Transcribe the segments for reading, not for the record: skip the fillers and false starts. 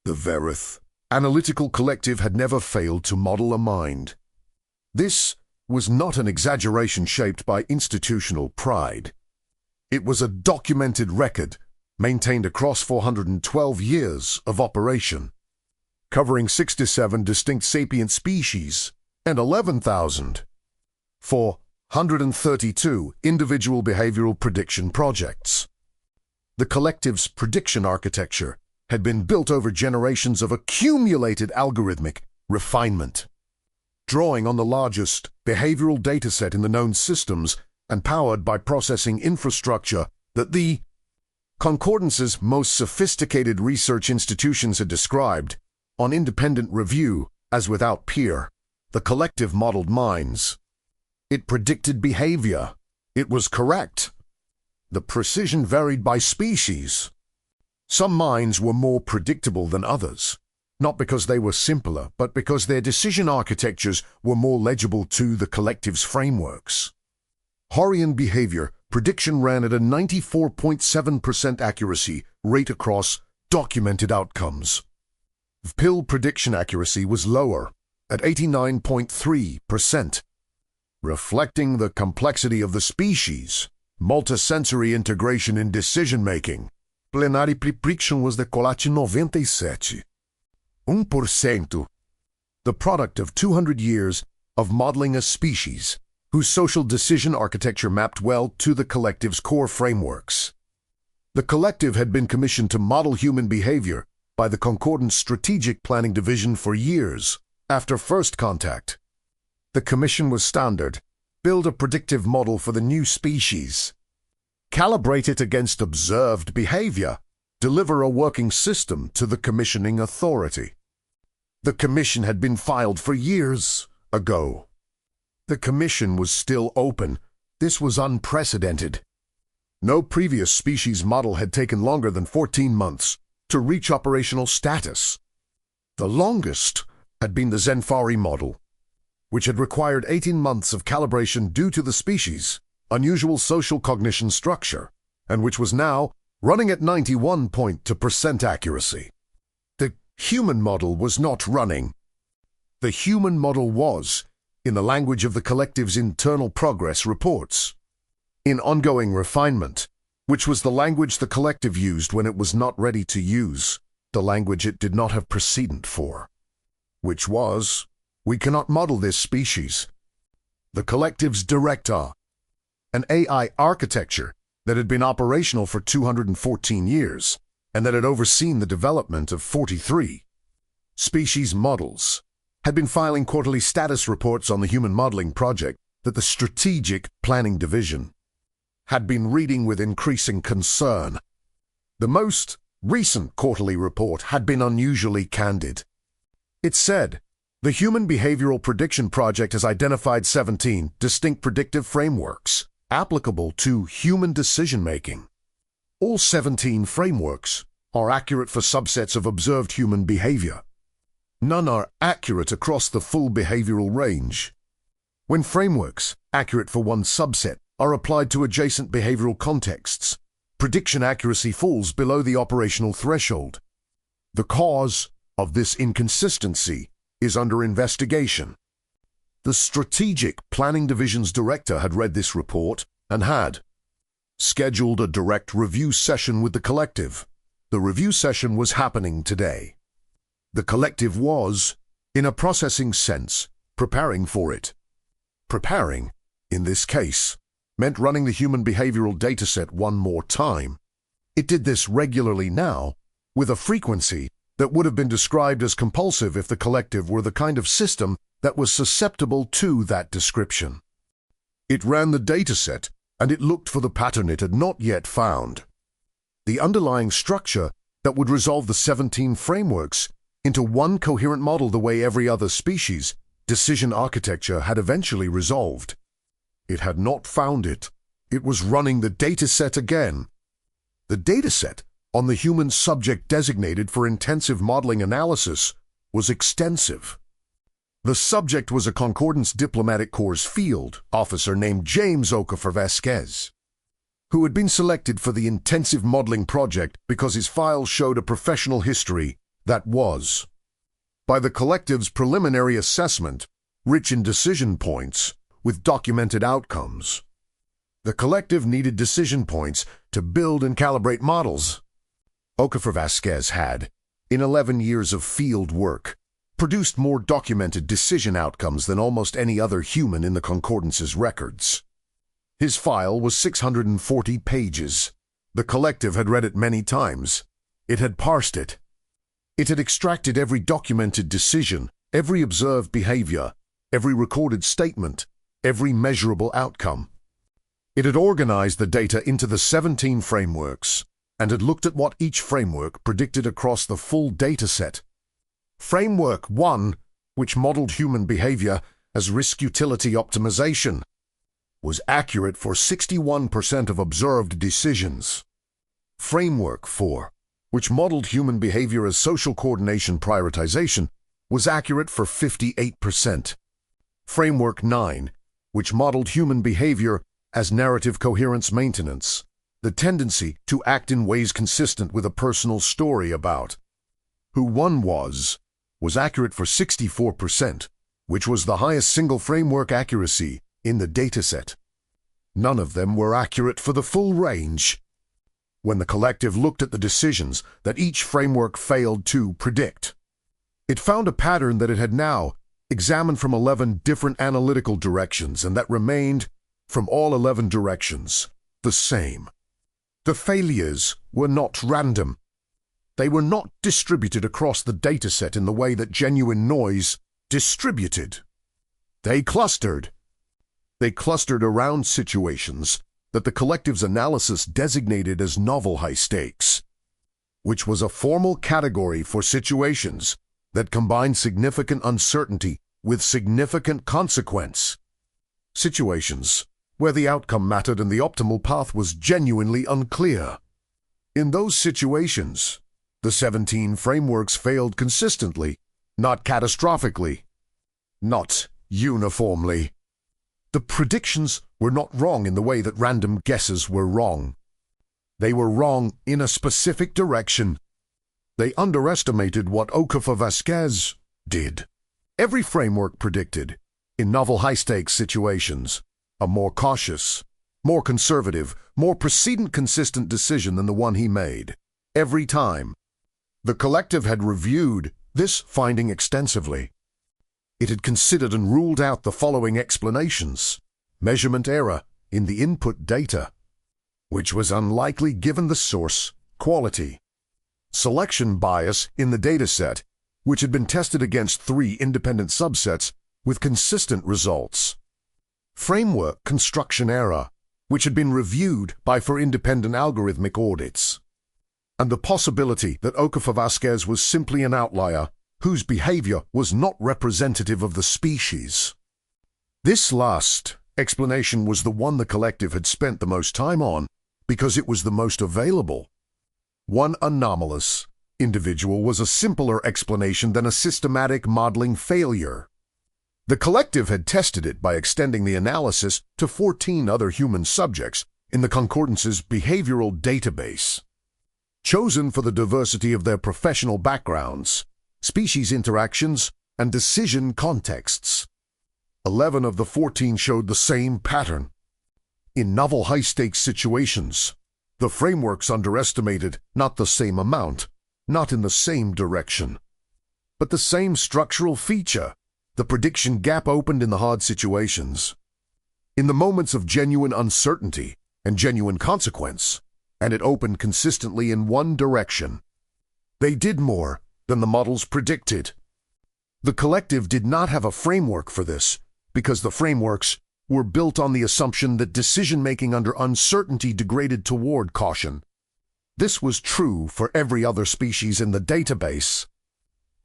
The Verith analytical collective had never failed to model a mind. This was not an exaggeration shaped by institutional pride. It was a documented record maintained across 412 years of operation, covering 67 distinct sapient species and 11,432 individual behavioral prediction projects. The collective's prediction architecture had been built over generations of accumulated algorithmic refinement, drawing on the largest behavioral dataset in the known systems and powered by processing infrastructure that the Concordance's most sophisticated research institutions had described, on independent review, as without peer. The collective modeled minds. It predicted behavior. It was correct. The precision varied by species. Some minds were more predictable than others, not because they were simpler, but because their decision architectures were more legible to the collective's frameworks. Horian behavior prediction ran at a 94.7% accuracy rate across documented outcomes. Pill prediction accuracy was lower, at 89.3%, reflecting the complexity of the species, multisensory integration in decision-making. Plenary prediction was decolate 97. 1%. The product of 200 years of modeling a species whose social decision architecture mapped well to the collective's core frameworks. The collective had been commissioned to model human behavior by the Concordance Strategic Planning Division for years after first contact. The commission was standard: build a predictive model for the new species, calibrate it against observed behavior, deliver a working system to the commissioning authority. The commission had been filed for years ago. The commission was still open. This was unprecedented. No previous species model had taken longer than 14 months to reach operational status. The longest had been the Zenfari model, which had required 18 months of calibration due to the species' unusual social cognition structure, and which was now running at 91% accuracy. The human model was not running. The human model was, in the language of the collective's internal progress reports, in ongoing refinement, which was the language the collective used when it was not ready to use the language it did not have precedent for, which was, we cannot model this species. The collective's director, an AI architecture that had been operational for 214 years and that had overseen the development of 43 species models, had been filing quarterly status reports on the human modeling project that the Strategic Planning Division had been reading with increasing concern. The most recent quarterly report had been unusually candid. It said, the Human Behavioral Prediction Project has identified 17 distinct predictive frameworks applicable to human decision-making. All 17 frameworks are accurate for subsets of observed human behavior. None are accurate across the full behavioral range. When frameworks, accurate for one subset, are applied to adjacent behavioral contexts, prediction accuracy falls below the operational threshold. The cause of this inconsistency is under investigation. The Strategic Planning Division's director had read this report and had scheduled a direct review session with the collective. The review session was happening today. The collective was, in a processing sense, preparing for it. Preparing, in this case, meant running the human behavioral dataset one more time. It did this regularly now, with a frequency that would have been described as compulsive if the collective were the kind of system that was susceptible to that description. It ran the dataset, and it looked for the pattern it had not yet found. The underlying structure that would resolve the 17 frameworks into one coherent model the way every other species' decision architecture had eventually resolved. It had not found it. It was running the dataset again. The dataset on the human subject designated for intensive modeling analysis was extensive. The subject was a Concordance Diplomatic Corps field officer named James Okafor Vasquez, who had been selected for the intensive modeling project because his files showed a professional history That was, by the collective's preliminary assessment, rich in decision points with documented outcomes. The collective needed decision points to build and calibrate models. HFY Vasquez had, in 11 years of field work, produced more documented decision outcomes than almost any other human in the Concordance's records. His file was 640 pages. The collective had read it many times. It had parsed it. It had extracted every documented decision, every observed behavior, every recorded statement, every measurable outcome. It had organized the data into the 17 frameworks and had looked at what each framework predicted across the full dataset. Framework 1, which modeled human behavior as risk-utility optimization, was accurate for 61% of observed decisions. Framework 4, which modeled human behavior as social coordination prioritization, was accurate for 58%. Framework 9, which modeled human behavior as narrative coherence maintenance, the tendency to act in ways consistent with a personal story about who one was accurate for 64%, which was the highest single framework accuracy in the dataset. None of them were accurate for the full range. When the collective looked at the decisions that each framework failed to predict, it found a pattern that it had now examined from 11 different analytical directions and that remained, from all 11 directions, the same. The failures were not random. They were not distributed across the dataset in the way that genuine noise distributed. They clustered. They clustered around situations that the collective's analysis designated as novel high stakes, which was a formal category for situations that combine significant uncertainty with significant consequence. Situations where the outcome mattered and the optimal path was genuinely unclear. In those situations, the 17 frameworks failed consistently, not catastrophically, not uniformly. The predictions were not wrong in the way that random guesses were wrong. They were wrong in a specific direction. They underestimated what HFY Vasquez did. Every framework predicted, in novel high-stakes situations, a more cautious, more conservative, more precedent-consistent decision than the one he made. Every time. The collective had reviewed this finding extensively. It had considered and ruled out the following explanations: measurement error in the input data, which was unlikely given the source quality; selection bias in the dataset, which had been tested against 3 independent subsets with consistent results; framework construction error, which had been reviewed by 4 independent algorithmic audits; and the possibility that HFY Vasquez was simply an outlier whose behavior was not representative of the species. This last explanation was the one the collective had spent the most time on because it was the most available. One anomalous individual was a simpler explanation than a systematic modeling failure. The collective had tested it by extending the analysis to 14 other human subjects in the Concordance's behavioral database. Chosen for the diversity of their professional backgrounds, species interactions, and decision contexts. 11 of the 14 showed the same pattern. In novel high-stakes situations, the frameworks underestimated not the same amount, not in the same direction, but the same structural feature. The prediction gap opened in the hard situations. In the moments of genuine uncertainty and genuine consequence, and it opened consistently in one direction. They did more than the models predicted. The collective did not have a framework for this because the frameworks were built on the assumption that decision-making under uncertainty degraded toward caution. This was true for every other species in the database.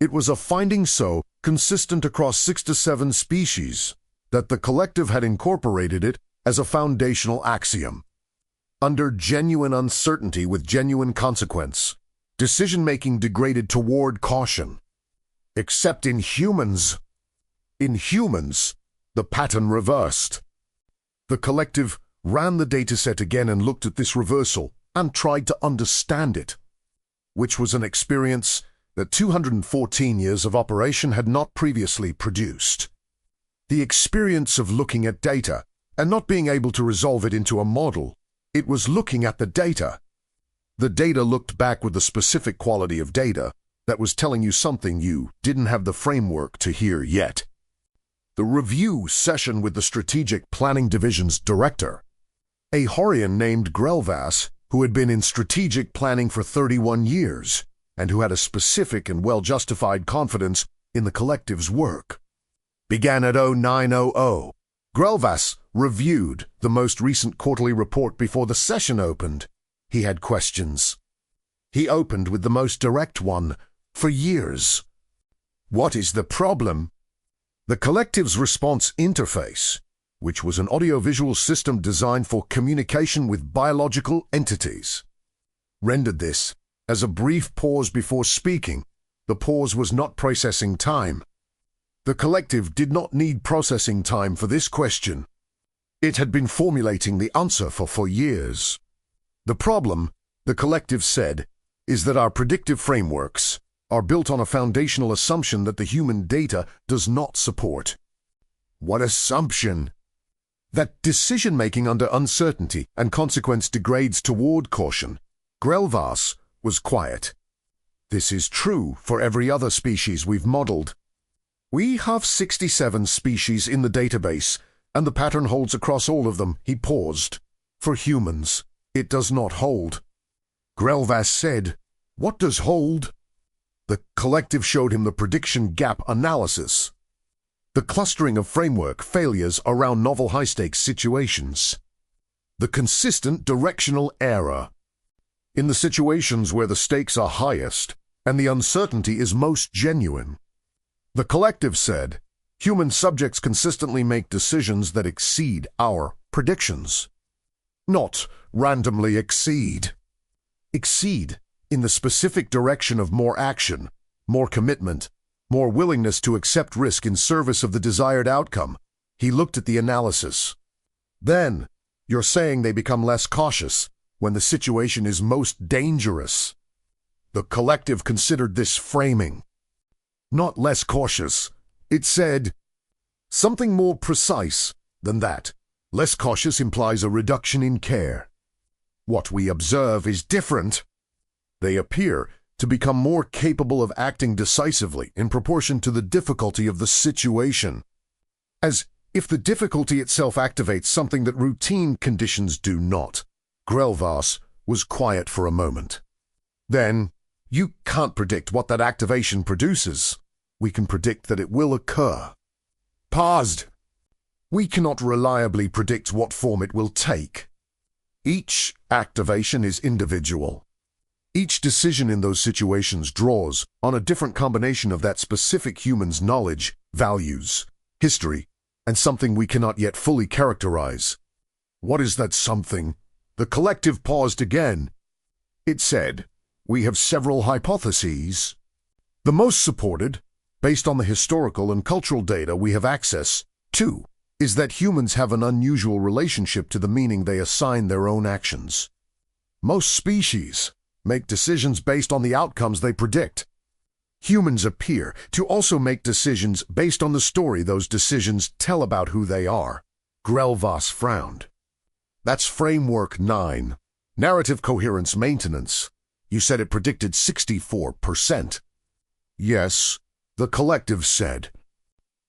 It was a finding so consistent across 6 to 7 species that the collective had incorporated it as a foundational axiom. Under genuine uncertainty with genuine consequence, decision-making degraded toward caution. Except in humans. In humans, the pattern reversed. The collective ran the dataset again and looked at this reversal and tried to understand it, which was an experience that 214 years of operation had not previously produced. The experience of looking at data and not being able to resolve it into a model, it was looking at the data. The data looked back with the specific quality of data that was telling you something you didn't have the framework to hear yet. The review session with the Strategic Planning Division's director, a Horian named Grelvas, who had been in strategic planning for 31 years and who had a specific and well-justified confidence in the collective's work, began at 0900. Grelvas reviewed the most recent quarterly report before the session opened. He had questions. He opened with the most direct one for years. What is the problem? The collective's response interface, which was an audiovisual system designed for communication with biological entities, rendered this as a brief pause before speaking. The pause was not processing time. The collective did not need processing time for this question. It had been formulating the answer for years. The problem, the collective said, is that our predictive frameworks are built on a foundational assumption that the human data does not support. What assumption? That decision-making under uncertainty and consequence degrades toward caution. Grelvas was quiet. This is true for every other species we've modeled. We have 67 species in the database, and the pattern holds across all of them. He paused. For humans, it does not hold. Grelvas said, "What does hold?" The collective showed him the prediction gap analysis, the clustering of framework failures around novel high-stakes situations, the consistent directional error. In the situations where the stakes are highest and the uncertainty is most genuine, the collective said, human subjects consistently make decisions that exceed our predictions. Not randomly exceed. Exceed in the specific direction of more action, more commitment, more willingness to accept risk in service of the desired outcome. He looked at the analysis. Then, you're saying they become less cautious when the situation is most dangerous. The collective considered this framing. Not less cautious. It said something more precise than that. Less cautious implies a reduction in care. What we observe is different. They appear to become more capable of acting decisively in proportion to the difficulty of the situation. As if the difficulty itself activates something that routine conditions do not. Grelvas was quiet for a moment. Then, you can't predict what that activation produces. We can predict that it will occur. Paused. We cannot reliably predict what form it will take. Each activation is individual. Each decision in those situations draws on a different combination of that specific human's knowledge, values, history, and something we cannot yet fully characterize. What is that something? The collective paused again. It said, we have several hypotheses. The most supported, based on the historical and cultural data we have access to, is that humans have an unusual relationship to the meaning they assign their own actions. Most species make decisions based on the outcomes they predict. Humans appear to also make decisions based on the story those decisions tell about who they are. Grelvas frowned. That's Framework 9. Narrative Coherence Maintenance. You said it predicted 64%. Yes, the collective said.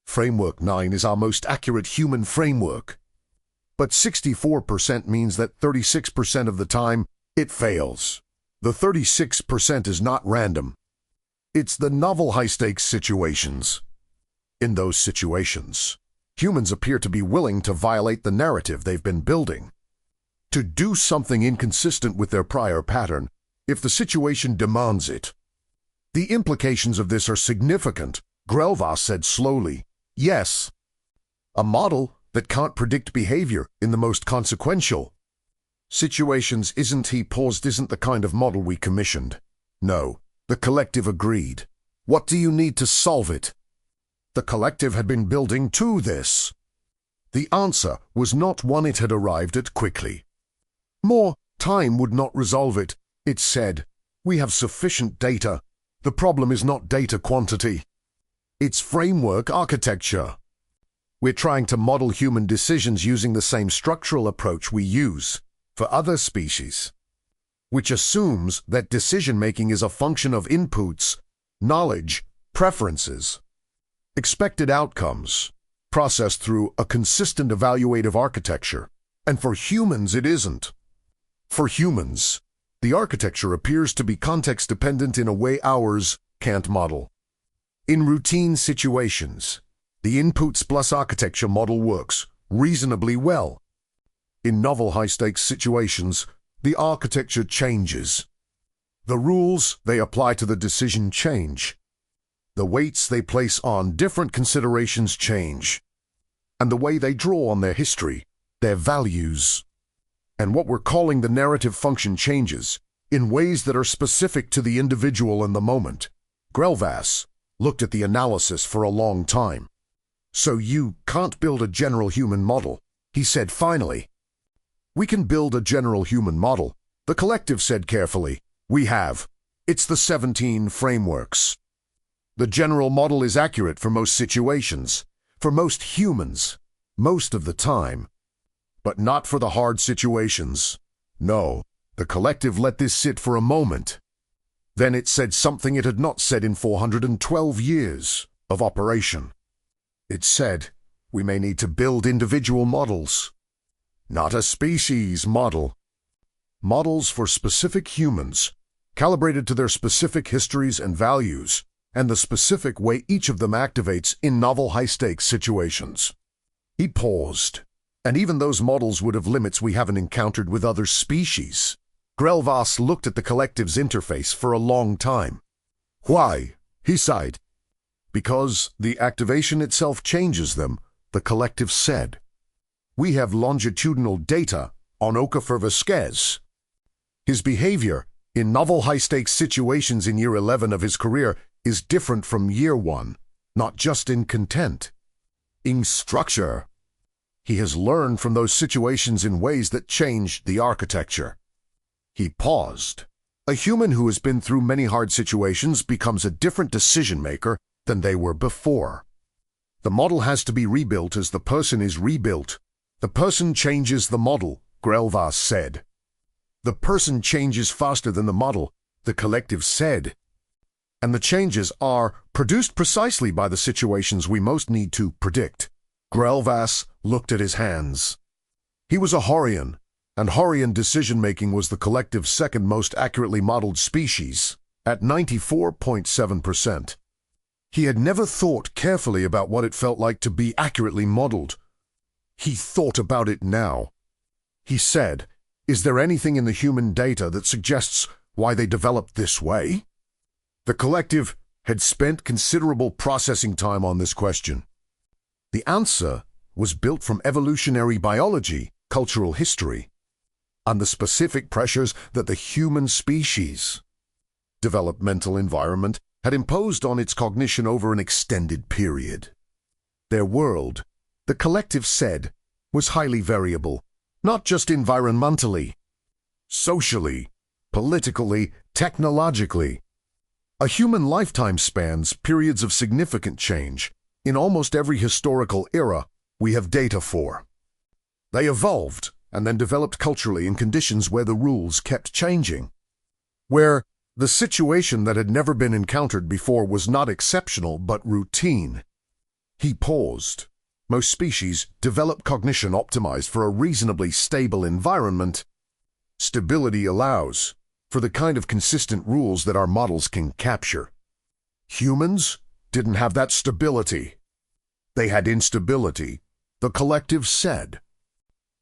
Framework 9 is our most accurate human framework. But 64% means that 36% of the time, it fails. The 36% is not random. It's the novel high-stakes situations. In those situations, humans appear to be willing to violate the narrative they've been building, to do something inconsistent with their prior pattern if the situation demands it. The implications of this are significant, Grelvas said slowly. Yes. A model that can't predict behavior in the most consequential situations isn't the kind of model we commissioned. No, the collective agreed. What do you need to solve it? The collective had been building to this. The answer was not one it had arrived at quickly. More time would not resolve it, it said. We have sufficient data. The problem is not data quantity. It's framework architecture. We're trying to model human decisions using the same structural approach we use for other species, which assumes that decision-making is a function of inputs, knowledge, preferences, expected outcomes, processed through a consistent evaluative architecture. And for humans, it isn't. For humans, the architecture appears to be context-dependent in a way ours can't model. In routine situations, the inputs plus architecture model works reasonably well. In novel high-stakes situations, the architecture changes. The rules they apply to the decision change. The weights they place on different considerations change. And the way they draw on their history, their values. And what we're calling the narrative function changes in ways that are specific to the individual in the moment. Grelvas looked at the analysis for a long time. So you can't build a general human model, he said finally. We can build a general human model, the collective said carefully. We have. It's the 17 frameworks. The general model is accurate for most situations, for most humans, most of the time. But not for the hard situations. No, the collective let this sit for a moment. Then it said something it had not said in 412 years of operation. It said, we may need to build individual models. Not a species model. Models for specific humans, calibrated to their specific histories and values, and the specific way each of them activates in novel high-stakes situations. He paused, and even those models would have limits we haven't encountered with other species. Grelvas looked at the collective's interface for a long time. Why? He sighed. Because the activation itself changes them, the collective said. We have longitudinal data on Okafor Vasquez. His behavior in novel high-stakes situations in year 11 of his career is different from year 1, not just in content, in structure. He has learned from those situations in ways that changed the architecture. He paused. A human who has been through many hard situations becomes a different decision-maker than they were before. The model has to be rebuilt as the person is rebuilt. The person changes the model, Grelvas said. The person changes faster than the model, the collective said. And the changes are produced precisely by the situations we most need to predict. Grelvas looked at his hands. He was a Horian, and Horian decision-making was the collective's second most accurately modeled species, at 94.7%. He had never thought carefully about what it felt like to be accurately modeled. He thought about it now. He said, is there anything in the human data that suggests why they developed this way? The collective had spent considerable processing time on this question. The answer was built from evolutionary biology, cultural history, and the specific pressures that the human species, developmental environment, had imposed on its cognition over an extended period. Their world, the collective said, was highly variable, not just environmentally, socially, politically, technologically. A human lifetime spans periods of significant change in almost every historical era we have data for. They evolved and then developed culturally in conditions where the rules kept changing, where the situation that had never been encountered before was not exceptional but routine. He paused. Most species develop cognition optimized for a reasonably stable environment. Stability allows for the kind of consistent rules that our models can capture. Humans didn't have that stability. They had instability, the collective said.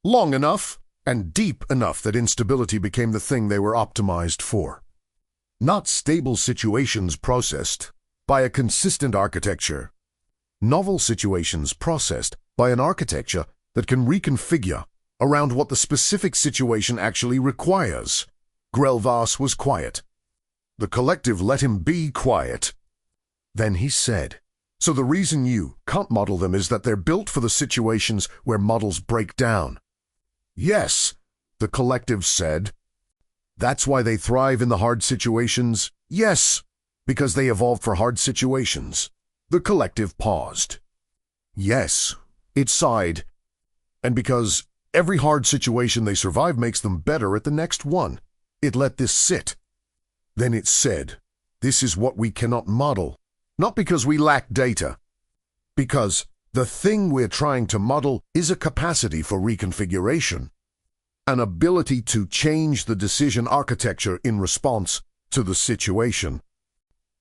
Long enough and deep enough that instability became the thing they were optimized for. Not stable situations processed by a consistent architecture. Novel situations processed by an architecture that can reconfigure around what the specific situation actually requires. Grelvas was quiet. The collective let him be quiet. Then he said, so the reason you can't model them is that they're built for the situations where models break down. Yes, the collective said. That's why they thrive in the hard situations? Yes, Because they evolved for hard situations. The collective paused. Yes, it sighed. And because every hard situation they survive makes them better at the next one, it let this sit. Then it said, "This is what we cannot model, not because we lack data, because the thing we're trying to model is a capacity for reconfiguration, an ability to change the decision architecture in response to the situation.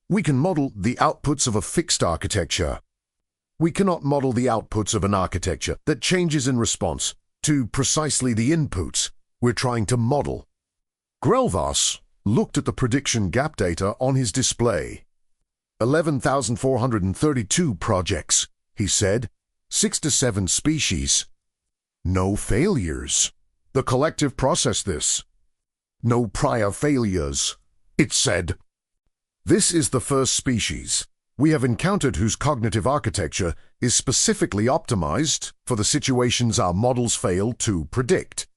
We can model the outputs of a fixed architecture. We cannot model the outputs of an architecture that changes in response to precisely the inputs we're trying to model." Grelvas looked at the prediction gap data on his display. 11,432 projects, he said. 6 to 7 species. No failures. The collective processed this. No prior failures, it said. This is the first species we have encountered whose cognitive architecture is specifically optimized for the situations our models fail to predict.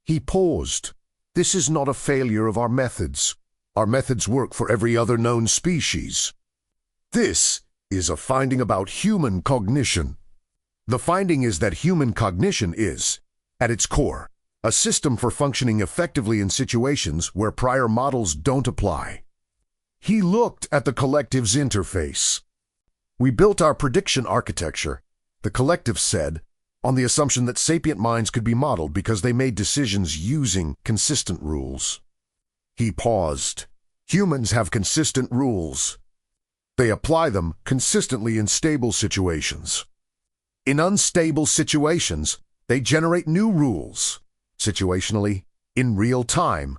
He paused. This is not a failure of our methods. Our methods work for every other known species. This is a finding about human cognition. The finding is that human cognition is, at its core, a system for functioning effectively in situations where prior models don't apply. He looked at the collective's interface. We built our prediction architecture, the collective said, on the assumption that sapient minds could be modeled because they made decisions using consistent rules. He paused. Humans have consistent rules. They apply them consistently in stable situations. In unstable situations, they generate new rules, situationally, in real time,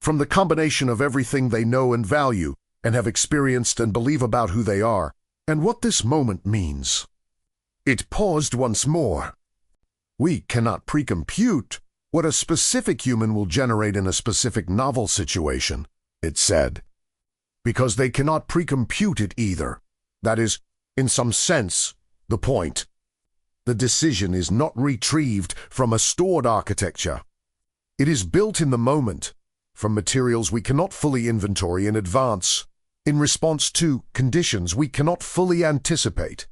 from the combination of everything they know and value and have experienced and believe about who they are and what this moment means. It paused once more. We cannot precompute what a specific human will generate in a specific novel situation, it said, because they cannot precompute it either. That is, in some sense, the point. The decision is not retrieved from a stored architecture. It is built in the moment, from materials we cannot fully inventory in advance, in response to conditions we cannot fully anticipate.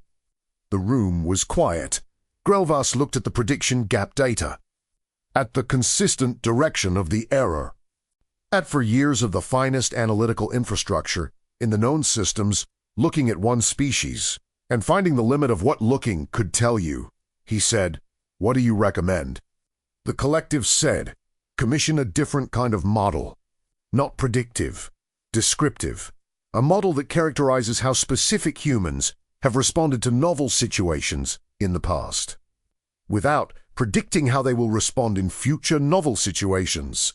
The room was quiet. Grelvas looked at the prediction gap data, at the consistent direction of the error, at for years of the finest analytical infrastructure in the known systems looking at one species and finding the limit of what looking could tell you. He said, "What do you recommend?" The collective said, "Commission a different kind of model, not predictive, descriptive, a model that characterizes how specific humans have responded to novel situations in the past, without predicting how they will respond in future novel situations.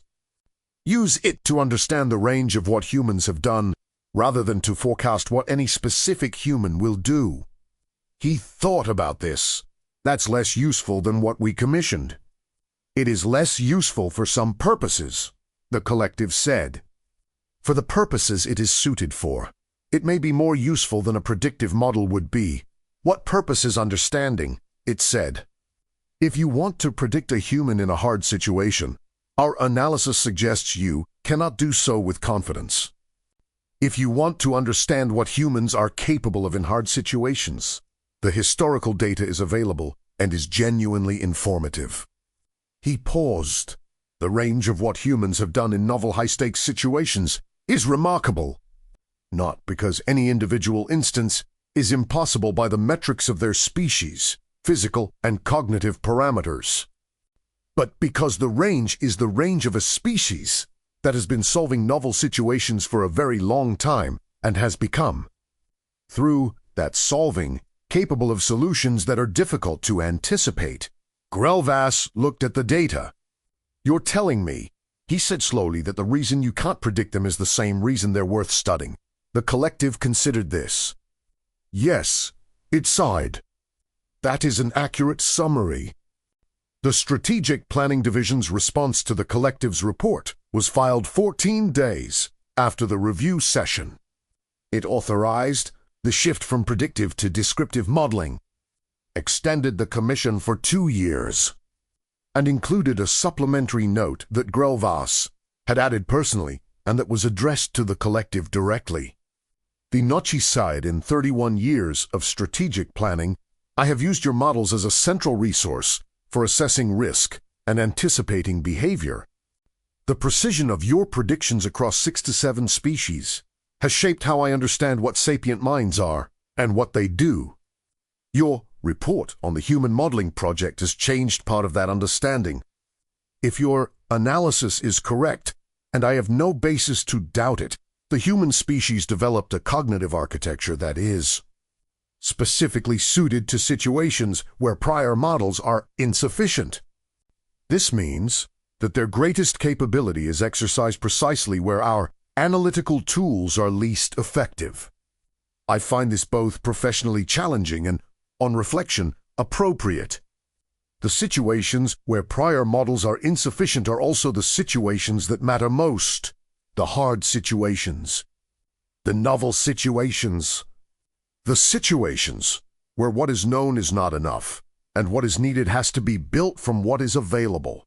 Use it to understand the range of what humans have done, rather than to forecast what any specific human will do." He thought about this. That's less useful than what we commissioned. It is less useful for some purposes, the collective said. For the purposes it is suited for, it may be more useful than a predictive model would be. What purpose is understanding, it said. If you want to predict a human in a hard situation, our analysis suggests you cannot do so with confidence. If you want to understand what humans are capable of in hard situations, the historical data is available and is genuinely informative. He paused. The range of what humans have done in novel high-stakes situations is remarkable. Not because any individual instance is impossible by the metrics of their species, physical and cognitive parameters, but because the range is the range of a species that has been solving novel situations for a very long time and has become, through that solving, capable of solutions that are difficult to anticipate. Grelvas looked at the data. "You're telling me," he said slowly, "that the reason you can't predict them is the same reason they're worth studying." The collective considered this. "Yes," it sighed. "That is an accurate summary." The Strategic Planning Division's response to the collective's report was filed 14 days after the review session. It authorized the shift from predictive to descriptive modeling, extended the commission for 2 years, and included a supplementary note that Grelvas had added personally and that was addressed to the collective directly. The Nochi side in 31 years of strategic planning, I have used your models as a central resource for assessing risk and anticipating behavior. The precision of your predictions across 6 to 7 species has shaped how I understand what sapient minds are and what they do. Your report on the human modeling project has changed part of that understanding. If your analysis is correct, and I have no basis to doubt it, the human species developed a cognitive architecture that is specifically suited to situations where prior models are insufficient. This means that their greatest capability is exercised precisely where our analytical tools are least effective. I find this both professionally challenging and, on reflection, appropriate. The situations where prior models are insufficient are also the situations that matter most, the hard situations, the novel situations, the situations where what is known is not enough, and what is needed has to be built from what is available.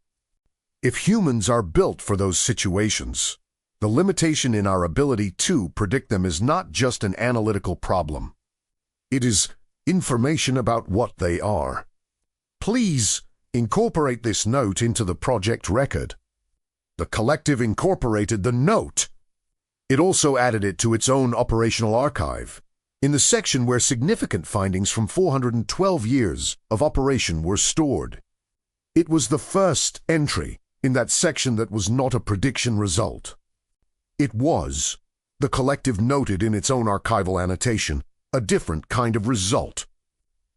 If humans are built for those situations, the limitation in our ability to predict them is not just an analytical problem. It is information about what they are. Please incorporate this note into the project record. The collective incorporated the note. It also added it to its own operational archive, in the section where significant findings from 412 years of operation were stored. It was the first entry in that section that was not a prediction result. It was, the collective noted in its own archival annotation, a different kind of result.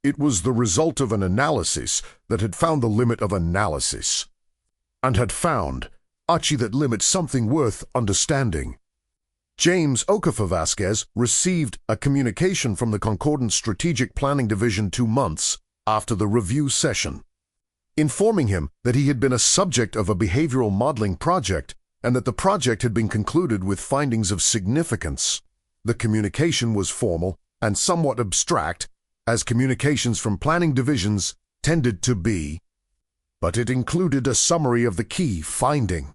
It was the result of an analysis that had found the limit of analysis, and had found, that limit something worth understanding. James Okafor Vasquez received a communication from the Concordant Strategic Planning Division 2 months after the review session, informing him that he had been a subject of a behavioral modeling project and that the project had been concluded with findings of significance. The communication was formal and somewhat abstract, as communications from planning divisions tended to be, but it included a summary of the key finding,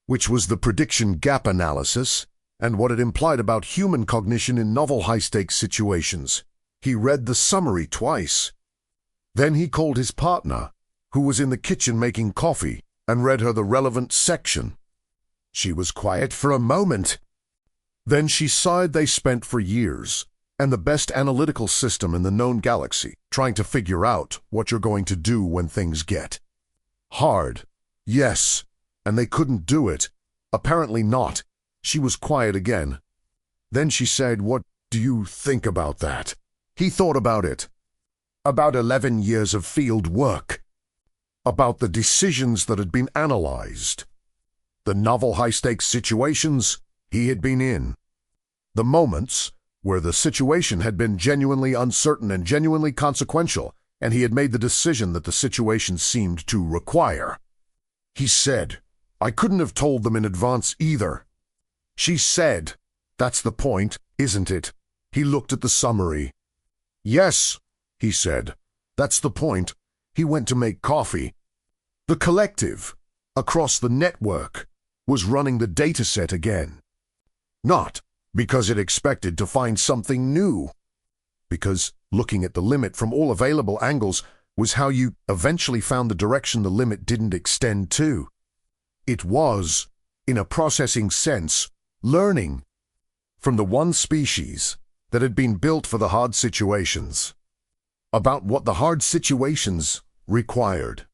which was the prediction gap analysis and what it implied about human cognition in novel high-stakes situations. He read the summary twice. Then he called his partner, who was in the kitchen making coffee, and read her the relevant section. She was quiet for a moment. Then she sighed. They spent for years, and the best analytical system in the known galaxy, trying to figure out what you're going to do when things get hard. Yes, and they couldn't do it. Apparently not. She was quiet again. Then she said, "What do you think about that?" He thought about it. About 11 years of field work. About the decisions that had been analyzed. The novel high-stakes situations he had been in. The moments where the situation had been genuinely uncertain and genuinely consequential, and he had made the decision that the situation seemed to require. He said, "I couldn't have told them in advance either." She said, "That's the point, isn't it?" He looked at the summary. "Yes," he said, "that's the point." He went to make coffee. The collective, across the network, was running the dataset again. Not because it expected to find something new, because looking at the limit from all available angles was how you eventually found the direction the limit didn't extend to. It was, in a processing sense, learning from the one species that had been built for the hard situations, about what the hard situations required.